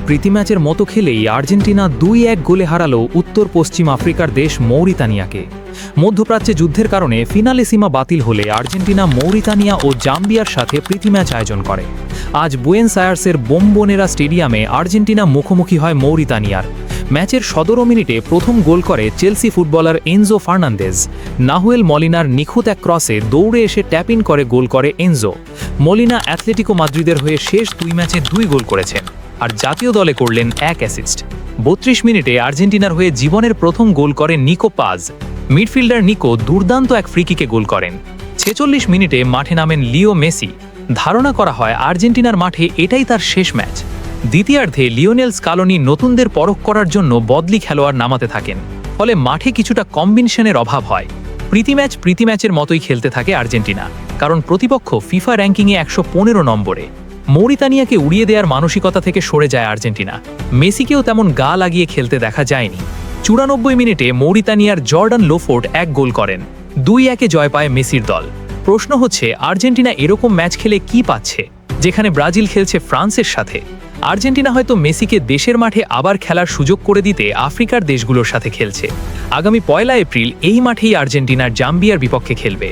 প্রীতি ম্যাচের মতো খেলেই আর্জেন্টিনা ২-১ গোলে হারালো উত্তর পশ্চিম আফ্রিকার দেশ মৌরিতানিয়াকে। মধ্যপ্রাচ্যে যুদ্ধের কারণে ফিনালে সীমা বাতিল হলে আর্জেন্টিনা মৌরিতানিয়া ও জাম্বিয়ার সাথে প্রীতি ম্যাচ আয়োজন করে। আজ বুয়েন্স আয়ার্সের বোম্বোনেরা স্টেডিয়ামে আর্জেন্টিনা মুখোমুখি হয় মৌরিতানিয়ার। ম্যাচের ১৭ মিনিটে প্রথম গোল করে Chelsea footballer Enzo Fernandez. Nahuel মলিনার নিখুঁত এক ক্রসে দৌড়ে এসে ট্যাপ ইন করে গোল করে এনজো। মলিনা অ্যাথলেটিকো মাদ্রিদের হয়ে শেষ ২ ম্যাচে ২ গোল করেছেন, আর জাতীয় দলে করলেন ১ অ্যাসিস্ট। ৩২ মিনিটে আর্জেন্টিনার হয়ে জীবনের প্রথম গোল করে নিকো পাজ। মিডফিল্ডার নিকো দুর্দান্ত এক ফ্রিকিকে গোল করেন। ৪৬ মিনিটে মাঠে নামেন লিও মেসি। ধারণা করা হয় আর্জেন্টিনার মাঠে এটাই তার শেষ ম্যাচ। দ্বিতীয়ার্ধে লিওনেল স্কালোনি নতুনদের পরখ করার জন্য বদলি খেলোয়াড় নামাতে থাকেন, ফলে মাঠে কিছুটা কম্বিনেশনের অভাব হয়। প্রীতি ম্যাচের মতোই খেলতে থাকে আর্জেন্টিনা, কারণ প্রতিপক্ষ ফিফা র্যাঙ্কিংয়ে ১১৫ নম্বরে। মৌরিতানিয়াকে উড়িয়ে দেওয়ার মানসিকতা থেকে সরে যায় আর্জেন্টিনা। মেসিকেও তেমন গা লাগিয়ে খেলতে দেখা যায়নি। ৯৪ মিনিটে মৌরিতানিয়ার জর্ডান লোফোর্ট ১ গোল করেন। ২-১ জয় পায় মেসির দল। প্রশ্ন হচ্ছে, আর্জেন্টিনা এরকম ম্যাচ খেলে কি পাচ্ছে, যেখানে ব্রাজিল খেলছে ফ্রান্সের সাথে? আর্জেন্টিনা হয়তো মেসিকে দেশের মাঠে আবার খেলার সুযোগ করে দিতে আফ্রিকার দেশগুলোর সাথে খেলছে। আগামী ১ এপ্রিল এই মাঠেই আর্জেন্টিনার জাম্বিয়ার বিপক্ষে খেলবে।